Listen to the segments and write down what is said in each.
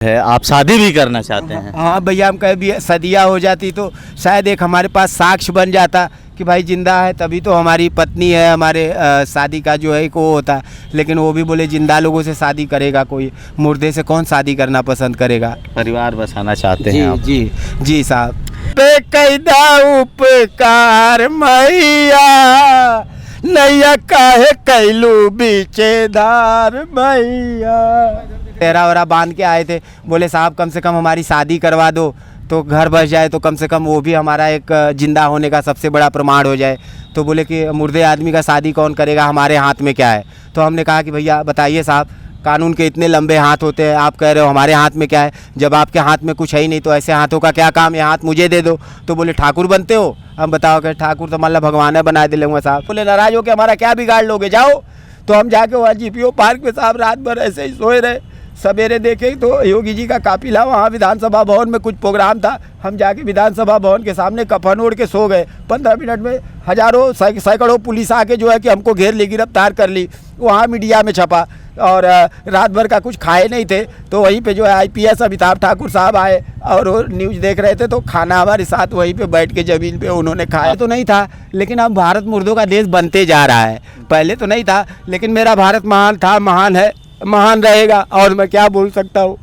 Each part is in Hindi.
है, आप शादी भी करना चाहते हैं। हाँ भैया, हम कहे भी सदिया हो जाती तो शायद एक हमारे पास साक्ष्य बन जाता कि भाई जिंदा है, तभी तो हमारी पत्नी है, हमारे शादी का जो है एक वो होता। लेकिन वो भी बोले जिंदा लोगों से शादी करेगा कोई, मुर्दे से कौन शादी करना पसंद करेगा। परिवार बसाना चाहते जी हैं आप। जी जी साहब। पे कैदा उपकार मैया, नैया काहे कैलू बीचेदार मैया। तेरा वरा बांध के आए थे, बोले साहब कम से कम हमारी शादी करवा दो तो घर बस जाए, तो कम से कम वो भी हमारा एक जिंदा होने का सबसे बड़ा प्रमाण हो जाए। तो बोले कि मुर्दे आदमी का शादी कौन करेगा, हमारे हाथ में क्या है। तो हमने कहा कि भैया बताइए साहब, कानून के इतने लंबे हाथ होते हैं, आप कह रहे हो हमारे हाथ में क्या है। जब आपके हाथ में कुछ है ही नहीं तो ऐसे हाथों का क्या काम, ये हाथ मुझे दे दो। तो बोले ठाकुर बनते हो, हम बताओ कि ठाकुर तो मतलब भगवान बना दे लूँगा साहब। बोले नाराज हो के हमारा क्या बिगाड़ लोगे, जाओ। तो हम जाके वहाँ GPO पार्क में साहब रात भर ऐसे ही सोए रहे। सवेरे देखे तो योगी जी का काफिला वहाँ विधानसभा भवन में कुछ प्रोग्राम था, हम जाके विधानसभा भवन के सामने कफन ओढ़ के सो गए। 15 मिनट में हजारों सैकड़ों पुलिस आके जो है कि हमको घेर ली, गिरफ्तार कर ली। वहाँ मीडिया में छपा और रात भर का कुछ खाए नहीं थे, तो वहीं पे जो है IPS अमिताभ ठाकुर साहब आए और वो न्यूज़ देख रहे थे, तो खाना हमारे साथ वहीं पे बैठ के ज़मीन पे उन्होंने खाया। तो नहीं था, लेकिन अब भारत मुर्दों का देश बनते जा रहा है। पहले तो नहीं था, लेकिन मेरा भारत महान था, महान है, महान रहेगा। और मैं क्या बोल सकता हूँ,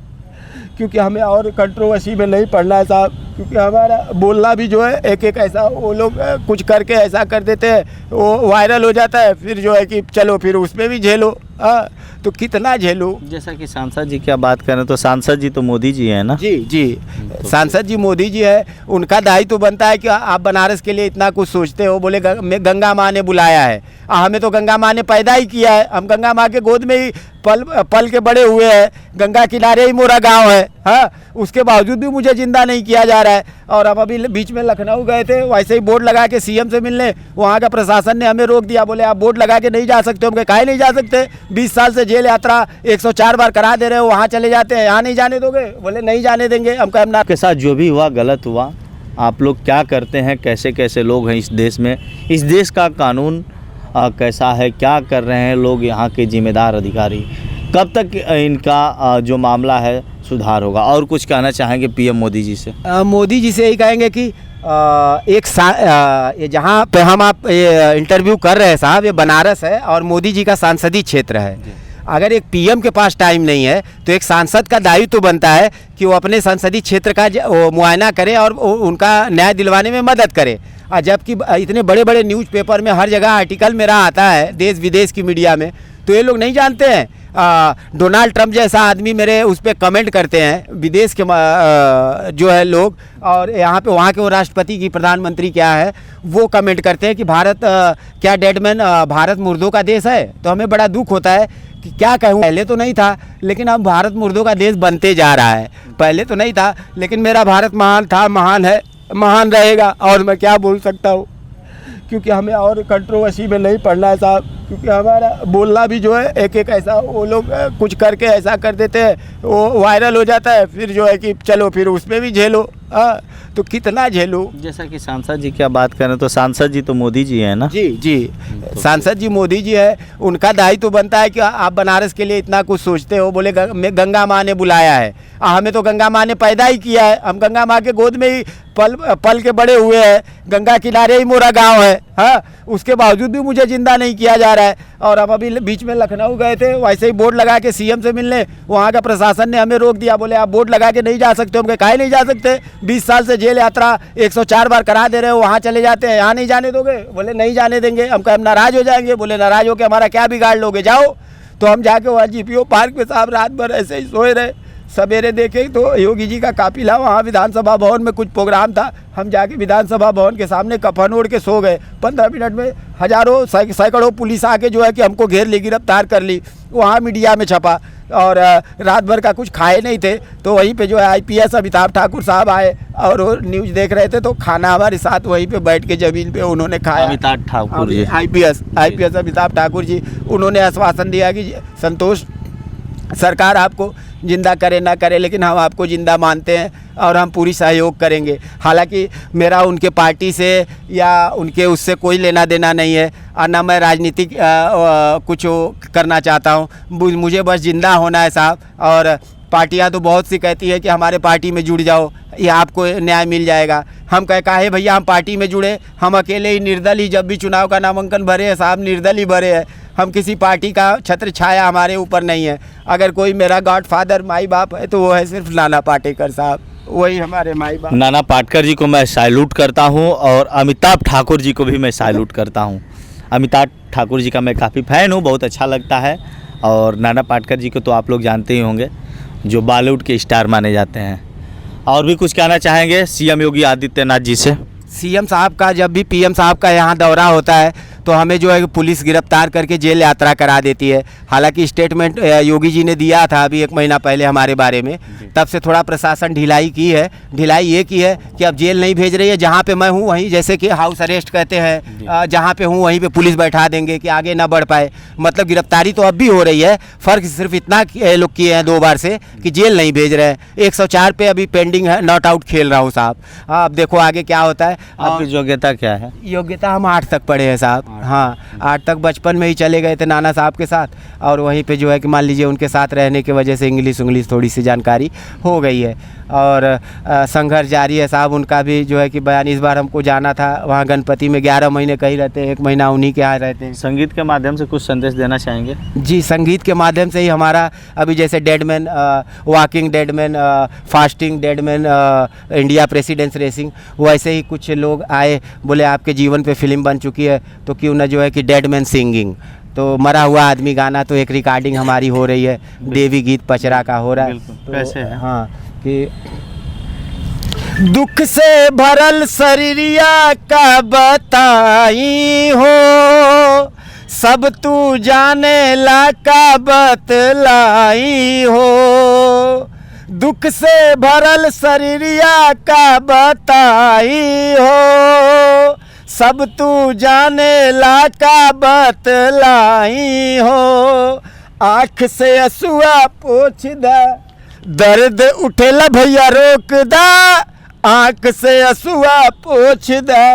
क्योंकि हमें और कंट्रोवर्सी में नहीं पड़ना है साहब, क्योंकि हमारा बोलना भी जो है एक एक ऐसा, वो लोग कुछ करके ऐसा कर देते हैं, वो वायरल हो जाता है, फिर जो है कि चलो फिर उसमें भी झेलो। तो कितना झेलूं। जैसा कि सांसद जी की आप बात करें तो सांसद जी तो मोदी जी हैं ना। जी जी, सांसद जी मोदी जी है, उनका दायित्व तो बनता है कि आप बनारस के लिए इतना कुछ सोचते हो। बोले गंगा माँ ने बुलाया है, हमें तो गंगा माँ ने पैदा ही किया है, हम गंगा माँ के गोद में ही पल के बड़े हुए हैं, गंगा किनारे ही मोरा गांव है। हाँ, उसके बावजूद भी मुझे जिंदा नहीं किया जा रहा है। और हम अभी बीच में लखनऊ गए थे, वैसे ही बोर्ड लगा के CM से मिलने, वहाँ का प्रशासन ने हमें रोक दिया। बोले आप बोर्ड लगा के नहीं जा सकते। हम काहे नहीं जा सकते, 20 साल से जेल यात्रा 104 बार करा दे रहे हो, वहाँ चले जाते हैं, यहाँ नहीं जाने दोगे। बोले नहीं जाने देंगे। हम कहे के साथ जो भी हुआ गलत हुआ, आप लोग क्या करते हैं, कैसे कैसे लोग हैं इस देश में, इस देश का कानून कैसा है, क्या कर रहे हैं लोग यहाँ के जिम्मेदार अधिकारी, कब तक इनका जो मामला है सुधार होगा। और कुछ कहना चाहेंगे PM मोदी जी से? मोदी जी से यही कहेंगे कि ये जहाँ पे हम आप इंटरव्यू कर रहे हैं साहब, ये बनारस है और मोदी जी का सांसदीय क्षेत्र है। अगर एक PM के पास टाइम नहीं है तो एक सांसद का दायित्व तो बनता है कि वो अपने संसदीय क्षेत्र का मुआयना करे और उनका न्याय दिलवाने में मदद करे। और जबकि इतने बड़े बड़े न्यूज़पेपर में हर जगह आर्टिकल मेरा आता है, देश विदेश की मीडिया में, तो ये लोग नहीं जानते हैं। डोनाल्ड ट्रंप जैसा आदमी मेरे उस पर कमेंट करते हैं, विदेश के जो है लोग, और यहाँ पे वहाँ के वो राष्ट्रपति की प्रधानमंत्री क्या है वो कमेंट करते हैं कि भारत क्या डेडमैन, भारत मुर्दों का देश है। तो हमें बड़ा दुख होता है कि क्या कहूँ, पहले तो नहीं था, लेकिन अब भारत मुर्दों का देश बनते जा रहा है। पहले तो नहीं था, लेकिन मेरा भारत महान था, महान है, महान रहेगा। और मैं क्या बोल सकता हूँ, क्योंकि हमें और कंट्रोवर्सी में नहीं पड़ना है साहब, क्योंकि हमारा बोलना भी जो है एक एक ऐसा, वो लोग कुछ करके ऐसा कर देते हैं, वो वायरल हो जाता है, फिर जो है कि चलो फिर उसमें भी झेलो। तो कितना झेलूं। जैसा कि सांसद जी की आप बात करें तो सांसद जी तो मोदी जी हैं ना। जी जी, सांसद जी मोदी जी है, उनका दायित्व तो बनता है कि आप बनारस के लिए इतना कुछ सोचते हो। बोले गंगा माँ ने बुलाया है, हमें तो गंगा माँ ने पैदा ही किया है, हम गंगा माँ के गोद में ही पल के बड़े हुए हैं, गंगा किनारे ही मोरा गांव है। हाँ, उसके बावजूद भी मुझे जिंदा नहीं किया जा रहा है। और हम अभी बीच में लखनऊ गए थे, वैसे ही बोर्ड लगा के CM से मिलने, वहाँ का प्रशासन ने हमें रोक दिया। बोले आप बोर्ड लगा के नहीं जा सकते। हम काहे नहीं जा सकते, 20 साल से जेल यात्रा 104 बार करा दे रहे हो, वहाँ चले जाते हैं, यहाँ नहीं जाने दोगे। बोले नहीं जाने देंगे। हम कहे हम नाराज हो जाएंगे। बोले नाराज हो के हमारा क्या बिगाड़ लोगे, जाओ। तो हम जाके वहाँ GPO पार्क में साहब रात भर ऐसे ही सोए रहे। सवेरे देखे तो योगी जी का काफिला वहाँ विधानसभा भवन में कुछ प्रोग्राम था, हम जाके विधानसभा भवन के सामने कफन ओढ़ के सो गए। 15 मिनट में हजारों सैकड़ों पुलिस आके जो है कि हमको घेर ली, गिरफ्तार कर ली। वहाँ मीडिया में छपा और रात भर का कुछ खाए नहीं थे, तो वहीं पे जो है IPS अमिताभ ठाकुर साहब आए और वो न्यूज़ देख रहे थे, तो खाना हमारे साथ वहीं पे बैठ के ज़मीन पे उन्होंने खाया। अमिताभ ठाकुर जी, IPS अमिताभ ठाकुर जी, उन्होंने आश्वासन दिया कि संतोष सरकार आपको जिंदा करे ना करे, लेकिन हम आपको जिंदा मानते हैं और हम पूरी सहयोग करेंगे। हालांकि मेरा उनके पार्टी से या उनके उससे कोई लेना देना नहीं है और ना मैं राजनीतिक कुछ करना चाहता हूँ। मुझे बस जिंदा होना है साहब, और पार्टियां तो बहुत सी कहती है कि हमारे पार्टी में जुड़ जाओ, ये आपको न्याय मिल जाएगा। हम काहे भैया हम पार्टी में जुड़े, हम अकेले ही निर्दल ही जब भी चुनाव का नामांकन भरे हैं साहब, निर्दल ही भरे हैं। हम किसी पार्टी का छत्र छाया हमारे ऊपर नहीं है। अगर कोई मेरा गॉडफादर माई बाप है तो वो है सिर्फ नाना पाटेकर साहब, वही हमारे माई बाप। नाना पाटेकर जी को मैं सैल्यूट करता हूं और अमिताभ ठाकुर जी को भी मैं सैल्यूट करता हूं। अमिताभ ठाकुर जी का मैं काफ़ी फ़ैन हूं, बहुत अच्छा लगता है। और नाना पाटेकर जी को तो आप लोग जानते ही होंगे, जो बॉलीवुड के स्टार माने जाते हैं। और भी कुछ कहना चाहेंगे सीएम योगी आदित्यनाथ जी से? सीएम साहब का जब भी पीएम साहब का यहाँ दौरा होता है तो हमें जो है पुलिस गिरफ्तार करके जेल यात्रा करा देती है। हालांकि स्टेटमेंट योगी जी ने दिया था अभी 1 महीना पहले हमारे बारे में, तब से थोड़ा प्रशासन ढिलाई की है। ढिलाई ये की है कि अब जेल नहीं भेज रही है, जहाँ पे मैं हूँ वहीं, जैसे कि हाउस अरेस्ट कहते हैं, जहाँ पे हूँ वहीं पे पुलिस बैठा देंगे कि आगे ना बढ़ पाए। मतलब गिरफ्तारी तो अब भी हो रही है, फ़र्क सिर्फ इतना लोग किए हैं 2 बार से कि जेल नहीं भेज रहे हैं। 104 पे अभी पेंडिंग है, नॉट आउट खेल रहा हूँ साहब। अब देखो आगे क्या होता है। आपकी योग्यता क्या है? योग्यता हम 8 तक पढ़े हैं साहब। हाँ, 8 तक बचपन में ही चले गए थे नाना साहब के साथ, और वहीं पे जो है कि मान लीजिए उनके साथ रहने की वजह से इंग्लिश थोड़ी सी जानकारी हो गई है। और संघर्ष जारी है साहब। उनका भी जो है कि बयान, इस बार हमको जाना था वहाँ गणपति में, 11 महीने कहीं रहते हैं, 1 महीना उन्हीं के यहाँ रहते हैं। संगीत के माध्यम से कुछ संदेश देना चाहेंगे? जी, संगीत के माध्यम से ही हमारा अभी जैसे dead man, walking dead man, fasting dead man, India precedence racing, वैसे ही कुछ लोग आए, बोले आपके जीवन पे फिल्म बन चुकी है तो क्यों ना जो है कि डेडमैन सिंगिंग, तो मरा हुआ आदमी गाना, तो एक रिकॉर्डिंग हमारी हो रही है, देवी गीत पचरा का हो रहा है। तो कैसे है? हाँ कि दुख से भरल शरीरिया का बताई हो, सब तू जाने ला का बतलाई हो। दुख से भरल शरीरिया का बताई हो, सब तू जाने ला का बतलाई हो। आँख से असुआ पोछ दा, दर्द उठेला भैया रोक दा। आँख से असुआ पोछ दा,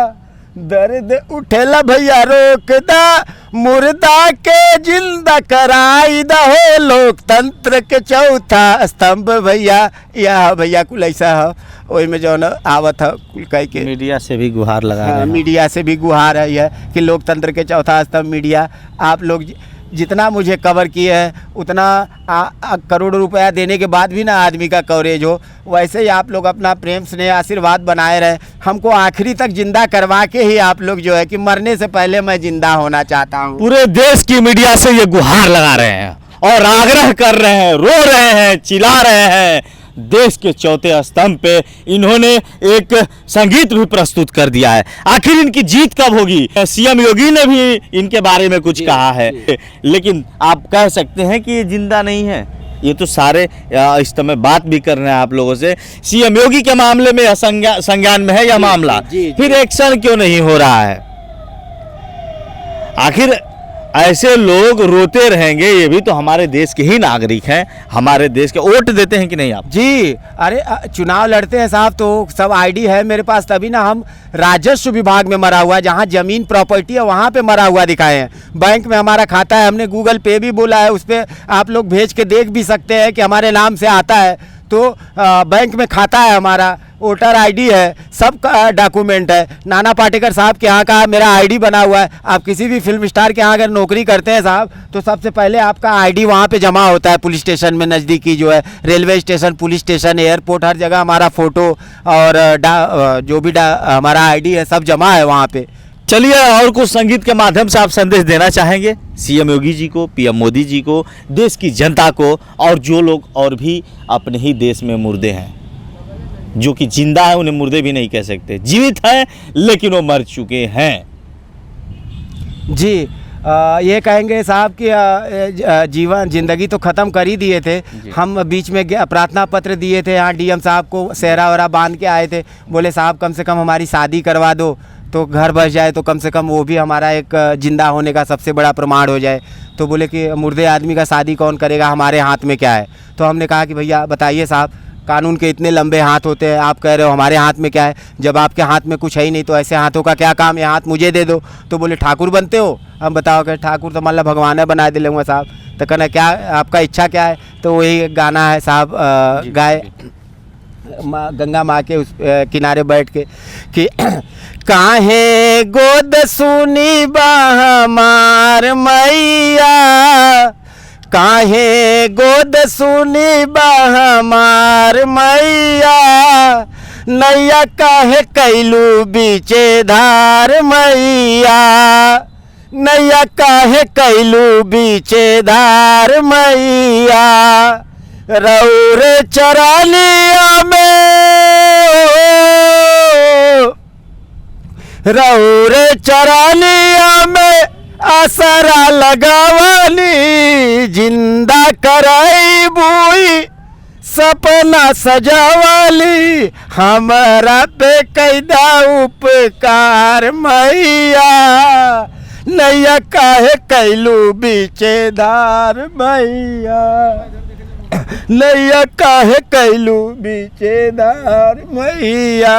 दर्द उठेला भैया रोक दा। मुर्दा के जिंदा कराई दा हो, लोकतंत्र के चौथा स्तंभ भैया। या भैया कुल ऐसा है, वही में जो न आवत है कुल कह के। मीडिया से भी गुहार लगा रहे हैं। मीडिया से भी गुहार है यह कि लोकतंत्र के चौथा स्तंभ मीडिया। आप लोग जितना मुझे कवर किए हैं उतना करोड़ रुपया देने के बाद भी ना आदमी का कवरेज हो, वैसे ही आप लोग अपना प्रेम स्नेह आशीर्वाद बनाए रहे। हमको आखिरी तक जिंदा करवा के ही आप लोग जो है कि मरने से पहले मैं जिंदा होना चाहता हूँ। पूरे देश की मीडिया से ये गुहार लगा रहे हैं और आग्रह कर रहे हैं, रो रहे हैं, चिल्ला रहे हैं। देश के चौथे स्तंभ पे इन्होंने एक संगीत भी प्रस्तुत कर दिया है। आखिर इनकी जीत कब होगी? सीएम योगी ने भी इनके बारे में कुछ कहा है, लेकिन आप कह सकते हैं कि ये जिंदा नहीं है। ये तो सारे इस समय बात भी कर रहे हैं आप लोगों से। सीएम योगी के मामले में संज्ञान में है यह मामला, फिर एक्शन क्यों नहीं हो रहा है? आखिर ऐसे लोग रोते रहेंगे, ये भी तो हमारे देश के ही नागरिक हैं, हमारे देश के। वोट देते हैं कि नहीं आप? जी, अरे चुनाव लड़ते हैं साहब तो सब आईडी है मेरे पास, तभी ना हम राजस्व विभाग में मरा हुआ है, जहाँ जमीन प्रॉपर्टी है वहाँ पे मरा हुआ दिखाए हैं। बैंक में हमारा खाता है, हमने गूगल पे भी बोला है, उस पर आप लोग भेज के देख भी सकते हैं कि हमारे नाम से आता है। तो बैंक में खाता है हमारा, वोटर आईडी है, सब का डॉक्यूमेंट है। नाना पाटेकर साहब के यहाँ का मेरा आईडी बना हुआ है। आप किसी भी फिल्म स्टार के यहाँ अगर नौकरी करते हैं साहब तो सबसे पहले आपका आईडी वहाँ पे जमा होता है पुलिस स्टेशन में, नज़दीकी जो है railway station, police station, airport, हर जगह हमारा फ़ोटो और जो भी हमारा आईडी है सब जमा है वहाँ पे। चलिए, और कुछ संगीत के माध्यम से आप संदेश देना चाहेंगे सीएम योगी जी को, पीएम मोदी जी को, देश की जनता को, और जो लोग और भी अपने ही देश में मुर्दे हैं, जो कि जिंदा है उन्हें मुर्दे भी नहीं कह सकते, जीवित हैं लेकिन वो मर चुके हैं? जी, ये कहेंगे साहब कि जीवन जिंदगी तो ख़त्म कर ही दिए थे हम। बीच में प्रार्थना पत्र दिए थे, यहाँ डीएम साहब को सेहरा वरा बांध के आए थे, बोले साहब कम से कम हमारी शादी करवा दो तो घर बस जाए, तो कम से कम वो भी हमारा एक ज़िंदा होने का सबसे बड़ा प्रमाण हो जाए। तो बोले कि मुर्दे आदमी का शादी कौन करेगा, हमारे हाथ में क्या है? तो हमने कहा कि भैया बताइए साहब, कानून के इतने लंबे हाथ होते हैं, आप कह रहे हो हमारे हाथ में क्या है? जब आपके हाथ में कुछ है ही नहीं तो ऐसे हाथों का क्या काम, ये हाथ मुझे दे दो। तो बोले ठाकुर बनते हो? हम बताओ कि ठाकुर तो मतलब भगवान बना दिलूँगा साहब। तो कहना क्या आपका इच्छा क्या है, तो वही गाना है साहब गाए गंगा माँ के उस किनारे बैठ के कि काहे गोद सुनी हमार मैया, काहे गोद सुनी हमार मैया, नैया काहे कैलू बीचे धार मैया, नैया काहे कैलू बीचे धार मैया, रौरे चरालिया में, रौरे चरालिया में आसरा लगावाली, जिंदा कराई बुई सपना सजावाली, हमारा पे कैदा उपकार मैया, नैया काहे कैलू बीचे धार मैया, नैया काहे कैलू बीचे धार मैया।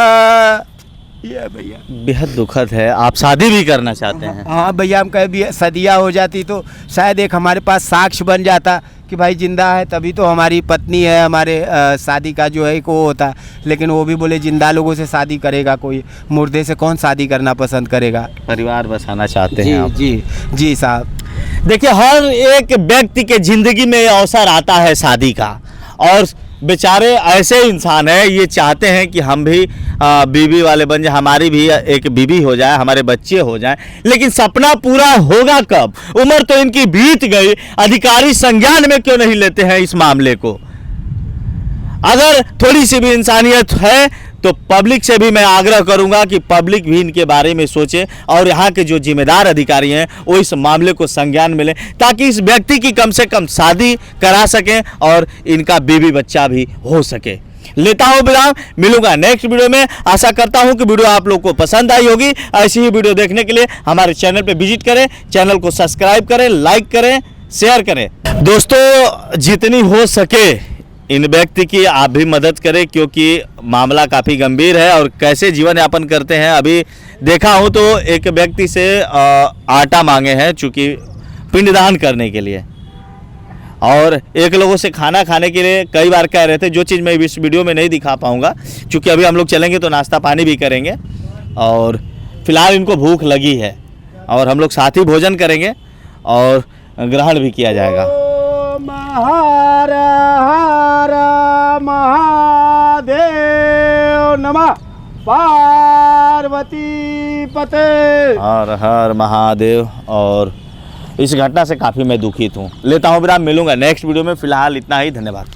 ये भैया बेहद दुखद है। आप शादी भी करना चाहते हैं? हाँ भैया, हम कहीं भी सदिया हो जाती तो शायद एक हमारे पास साक्ष्य बन जाता कि भाई जिंदा है, तभी तो हमारी पत्नी है, हमारे शादी का जो है एक वो होता है। लेकिन वो भी बोले जिंदा लोगों से शादी करेगा कोई, मुर्दे से कौन शादी करना पसंद करेगा। परिवार बसाना चाहते हैं आप? जी जी साहब। देखिए, हर एक व्यक्ति के ज़िंदगी में अवसर आता है शादी का, और बेचारे ऐसे इंसान हैं ये चाहते हैं कि हम भी बीवी वाले बन जाए, हमारी भी एक बीवी हो जाए, हमारे बच्चे हो जाएं, लेकिन सपना पूरा होगा कब? उम्र तो इनकी बीत गई, अधिकारी संज्ञान में क्यों नहीं लेते हैं इस मामले को? अगर थोड़ी सी भी इंसानियत है तो पब्लिक से भी मैं आग्रह करूंगा कि पब्लिक भी इनके बारे में सोचे, और यहाँ के जो जिम्मेदार अधिकारी हैं वो इस मामले को संज्ञान में लें, ताकि इस व्यक्ति की कम से कम शादी करा सकें और इनका बीवी बच्चा भी हो सके। लेता हूँ विराम, मिलूंगा नेक्स्ट वीडियो में। आशा करता हूँ कि वीडियो आप लोग को पसंद आई होगी। ऐसी ही वीडियो देखने के लिए हमारे चैनल पर विजिट करें, चैनल को सब्सक्राइब करें, लाइक करें, शेयर करें। दोस्तों, जितनी हो सके इन व्यक्ति की आप भी मदद करें, क्योंकि मामला काफ़ी गंभीर है और कैसे जीवन यापन करते हैं। अभी देखा हूँ तो एक व्यक्ति से आटा मांगे हैं चूँकि पिंडदान करने के लिए, और एक लोगों से खाना खाने के लिए कई बार कह रहे थे, जो चीज़ मैं इस वीडियो में नहीं दिखा पाऊँगा क्योंकि अभी हम लोग चलेंगे तो नाश्ता पानी भी करेंगे, और फिलहाल इनको भूख लगी है और हम लोग साथ ही भोजन करेंगे और ग्रहण भी किया जाएगा। हर हर महादेव नमः, पार्वती पते। हर हर महादेव। और इस घटना से काफ़ी मैं दुखित हूँ। लेता हूँ विराम, मिलूंगा नेक्स्ट वीडियो में। फिलहाल इतना ही, धन्यवाद।